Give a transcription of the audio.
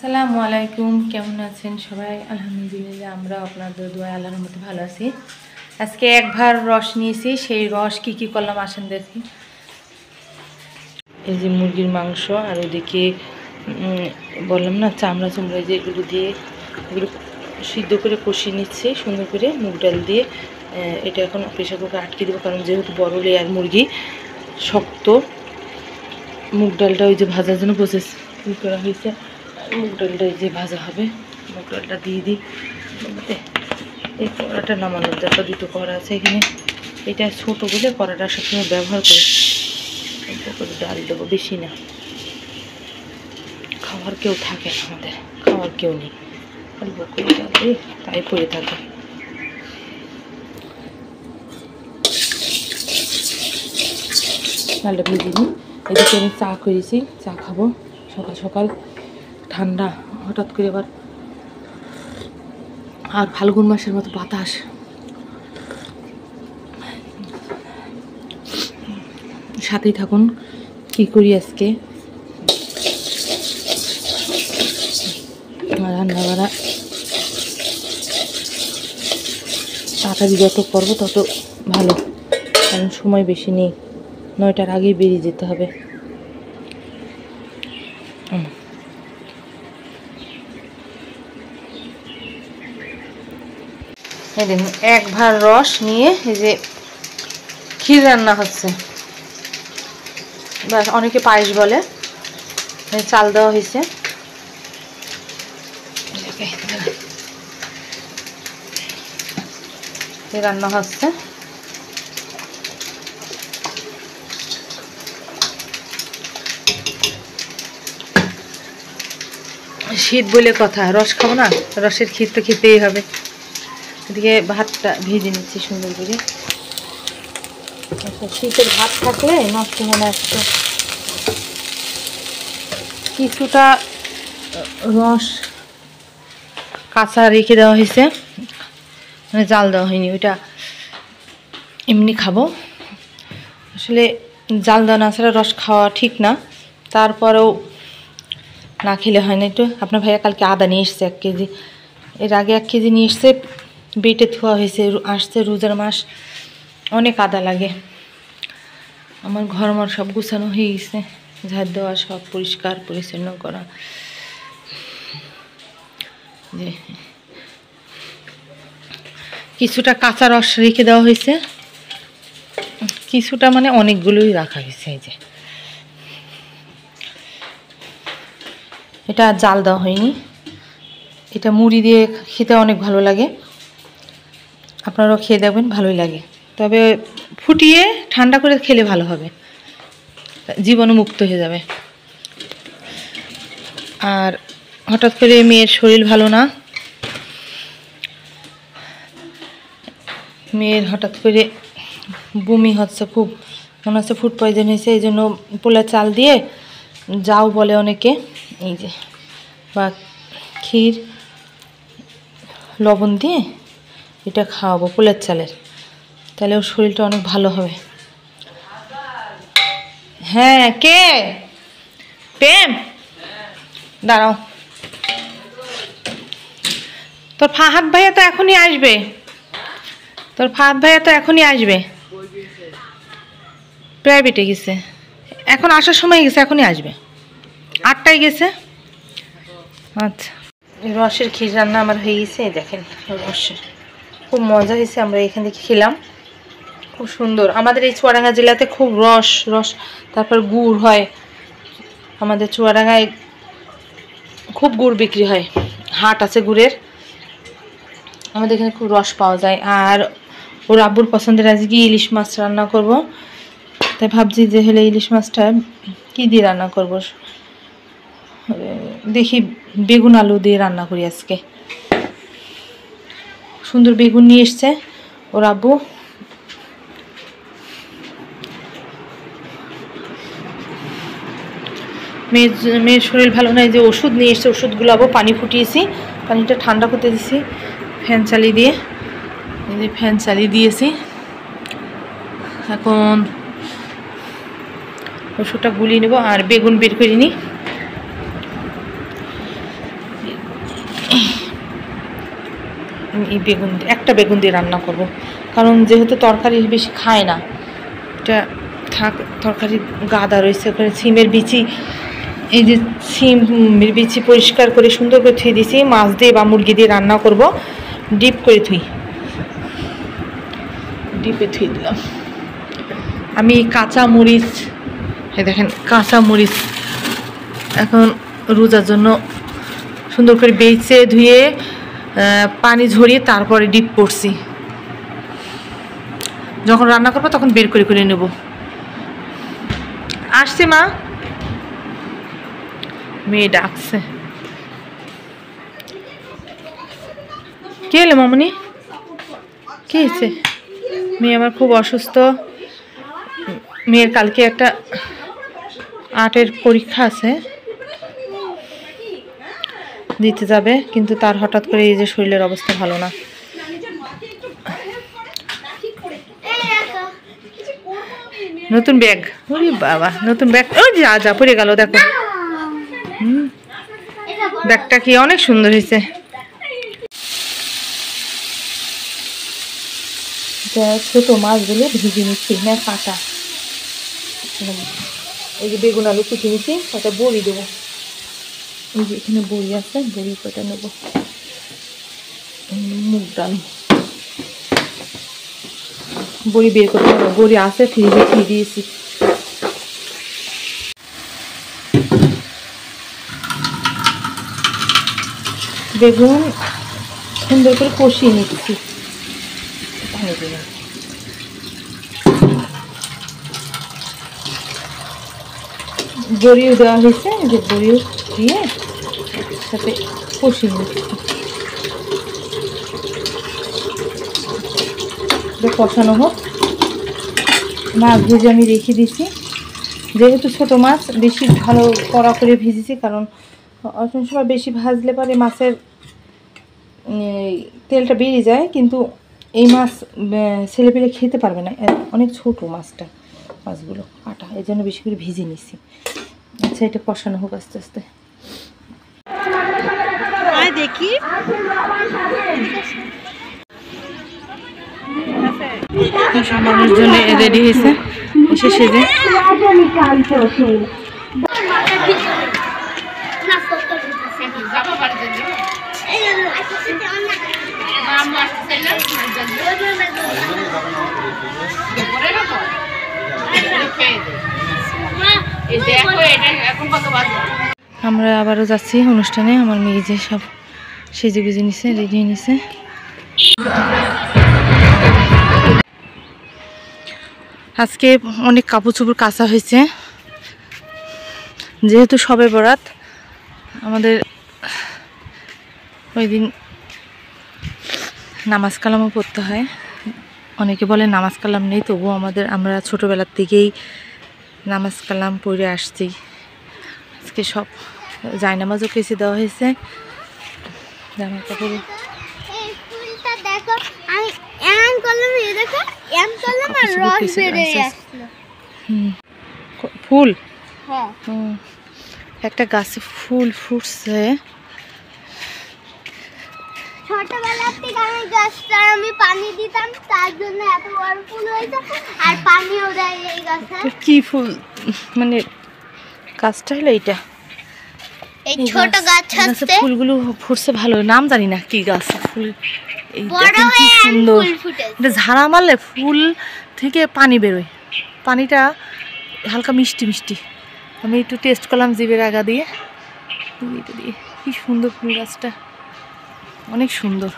আসসালামু আলাইকুম, কেমন আছেন সবাই? আলহামদুলিল্লাহ, আমরা আপনাদের দোয়ায় আল্লাহর মধ্যে ভালো আছি। আজকে এক ভার রস নিয়েছি, সেই রস কি কি করলাম আসেন দেখি। এই যে মুরগির মাংস, আর ওদিকে বললাম না চামড়া চামড়া, যে এগুলো দিয়ে এগুলো সিদ্ধ করে কষিয়ে নিচ্ছে সুন্দর করে মুগ ডাল দিয়ে। এটা এখন প্রেশার কুকারে আটকে দেবো, কারণ যেহেতু বড় লেয়ার মুরগি, শক্ত। মুগ ডালটা ওই যে ভাজার জন্য প্রসেস করা হয়েছে, মুগ ডালটা এই যে ভাজা হবে। মুগ ডালটা দিয়ে দিই। এই কড়াটা নামানোর যত দুটো কড়া আছে এখানে, এটা ছোটো বলে কড়াটা সবসময় ব্যবহার করে। অল্প করে ডাল দেবো, বেশি না। খাওয়ার কেউ থাকে না, আমাদের খাওয়ার কেউ নেই, অল্প করে ডাল দিয়ে তাই পড়ে থাকে। ডালটা ভেজে নিই। এদিকে আমি চা করেছি, চা খাবো সকাল সকাল, ঠান্ডা। হঠাৎ করে আবার আর ফাল্গুন মাসের মতো বাতাস। সাথেই থাকুন, কি করি আজকে রান্না বাড়া। তাড়াতাড়ি যত করবো তত ভালো, কারণ সময় বেশি নেই। 9টার আগেই বেরিয়ে যেতে হবে। এই দেখুন, এক ভার রস নিয়ে এই যে ক্ষীর রান্না হচ্ছে। ব্যাস, অনেকে পায়েস বলে। চাল দেওয়া হয়েছে, রান্না হচ্ছে। শীত বলে কথা, রস খাবো না, রসের ক্ষীর তো খেতেই হবে। এদিকে ভাতটা ভেজে নিচ্ছি সুন্দর করে। আচ্ছা, শীতের ভাত থাকলে নষ্ট হয় না। একটু কিছুটা রস কাঁচা রেখে দেওয়া হয়েছে, মানে জাল দেওয়া হয়নি, ওইটা এমনি খাবো। আসলে জাল দেওয়া না ছাড়া রস খাওয়া ঠিক না, তারপরেও না খেলে হয় না। একটু আপনার ভাইয়া কালকে আদা নিয়ে এসছে 1 কেজি, এর আগে 1 কেজি নিয়ে এসছে, বেটে ধোয়া হয়েছে। আসছে রোজার মাস, অনেক আদা লাগে। আমার ঘর আমার সব গুছানো হয়ে গেছে, ঝাড় দেওয়া, সব পরিষ্কার পরিচ্ছন্ন করা। যে কিছুটা কাঁচা রস রেখে দেওয়া হয়েছে, কিছুটা মানে অনেকগুলোই রাখা হয়েছে। এই যে এটা জাল দেওয়া হয়নি, এটা মুড়ি দিয়ে খেতে অনেক ভালো লাগে। আপনারাও খেয়ে দেখবেন, ভালোই লাগে। তবে ফুটিয়ে ঠান্ডা করে খেলে ভালো হবে, জীবাণুমুক্ত হয়ে যাবে। আর হঠাৎ করে মেয়ের শরীর ভালো না, মেয়ের হঠাৎ করে বমি হচ্ছে, খুব মনে হচ্ছে ফুড পয়জন হয়েছে। এই জন্য পোলা চাল দিয়ে যাও বলে অনেকে, এই যে, বা ক্ষীর লবণ দিয়ে এটা খাওয়াবো পোলার চালের, তাহলে ওর শরীরটা অনেক ভালো হবে। হ্যাঁ, কে? প্রেম, দাঁড়াও। তোর ফাহাদ ভাইয়া তো এখনই আসবে, তোর ফাহাদ ভাইয়া তো এখনই আসবে। প্রাইভেটে গেছে, এখন আসার সময় গেছে, এখনই আসবে। 8টায় গেছে। আচ্ছা, রসের ক্ষীর রান্না আমার হয়ে গেছে। দেখেন, রসের খুব মজা হয়েছে, আমরা এখান থেকে খেলাম, খুব সুন্দর। আমাদের এই চুয়াডাঙ্গা জেলাতে খুব রস, তারপর গুড় হয়। আমাদের চুয়াডাঙ্গায় খুব গুড় বিক্রি হয়, হাট আছে গুড়ের। আমাদের এখানে খুব রস পাওয়া যায়। আর ওর আব্বুর পছন্দের আজকে ইলিশ মাছ রান্না করব, তাই ভাবছি যে হলে ইলিশ মাছটা কী দিয়ে রান্না করব। দেখি বেগুন আলু দিয়ে রান্না করি আজকে। সুন্দর বেগুন নিয়ে এসছে ওর আব্বু। মেয়ের শরীর ভালো নয়, যে ওষুধ নিয়ে এসছে, ওষুধগুলো আবার পানি ফুটিয়েছি, পানিটা ঠান্ডা করতে দিয়েছি ফ্যান চালিয়ে দিয়ে। এই যে ফ্যান চালিয়ে দিয়েছি, এখন ওষুধটা গুলিয়ে নেব। আর বেগুন বের করে নিই, এই বেগুন একটা বেগুন দিয়ে রান্না করব, কারণ যেহেতু তরকারি বেশি খায় না, এটা থাক। তরকারি গাদা রয়েছে ওখানে, সিমের বিচি, এই যে সিমের বিচি পরিষ্কার করে সুন্দর করে ধুয়ে দিয়েছি। মাছ দিয়ে বা মুরগি দিয়ে রান্না করব, ডিপ করে ডিপে ধুয়ে দিলাম। আমি কাঁচা মরিচ, দেখেন কাঁচা মরিচ এখন রোজার জন্য সুন্দর করে বেছে ধুয়ে পানি ঝরিয়ে তারপরে ডিপ করছি। যখন রান্না করবো তখন বের করে নেব। আসছে মা, মেয়ে ডাকছে। কে এলো মামনি? কি হয়েছে? মেয়ে আমার খুব অসুস্থ। মেয়ের কালকে একটা আর্টের পরীক্ষা আছে, দিতে যাবে, কিন্তু তার হঠাৎ করে এই যে শরীরের অবস্থা ভালো না। নতুন ব্যাগ, ওরে বাবা, নতুন ব্যাগ, ও যা পড়ে গেল দেখো। ব্যাগটা কি অনেক সুন্দর হয়েছে। ছোট মাছগুলো ভিজে নিচ্ছি, হ্যাঁ কাঁটা। এই যে বেগুন আলু কুচি নিচ্ছি, কটা বড়ি দেবো। এই যে এখানে বড়ি আছে, বড়ি কটা নেবো। মুগ ডাল, বড়ি বের করতে হবে, বড়ি আছে ফ্রিজে খেয়ে দিয়েছি। বেগুন সুন্দর করে কষিয়ে নিচ্ছি, পানি দিয়ে। বড়িও দেওয়া হয়েছে, যে বড়িও দিয়ে সাথে কষিয়ে নিচ্ছি। কষানো হোক। মাছ ভেজে আমি রেখে দিচ্ছি, যেহেতু ছোটো মাছ বেশি ভালো কড়া করে ভেজেছি, কারণ অনেক সময় বেশি ভাজলে পরে মাছের তেলটা বেরিয়ে যায়, কিন্তু এই মাছ ছেলেপেলে খেতে পারবে না, অনেক ছোটো মাছগুলো কাটা, এই জন্য বেশি করে ভিজে নিচ্ছি। আচ্ছা, এটা কষানো হোক আস্তে আস্তে। দেখি মানুষজন রেডি হয়েছে, এসে সেজে আমরা আবারও যাচ্ছি অনুষ্ঠানে। আমার মেয়ে যে সব সেজে গুজে নিছে, রেডি নিছে। আজকে অনেক কাপড় চোপড় কাচা হয়েছে, যেহেতু সবে বরাত, আমাদের ওই দিন নামাজ কালামও পড়তে হয়। অনেকে বলে নামাজ কালাম নেই, তবুও আমরা ছোটোবেলার থেকেই নামাজ কালাম পড়ে আসছি। আজকে সব জায়নামাজও কেচে দেওয়া হয়েছে, জামা কাপড় ফুল, একটা গাছে ফুল ফুটছে। ছোটবেলা থেকে আমি গাছটা পানি দিতাম, তার জন্য এত বড় ফুল হয়েছে, আর পানিও দেয় এই গাছে। কি ফুল মানে গাছটা হলো এইটা, এই ছোট গাছ আছে, ফুলগুলো ফুটছে ভালো, নাম জানি না কি গাছ ফুল। এই বড় হয়ে সুন্দর, ফুল ফুটেছে। এটা ঝাড়া মারলে ফুল থেকে পানি বেরোয়, পানিটা হালকা মিষ্টি মিষ্টি। আমি একটু টেস্ট করলাম জিভের আগা দিয়ে, কি সুন্দর ফুল গাছটা, অনেক সুন্দর।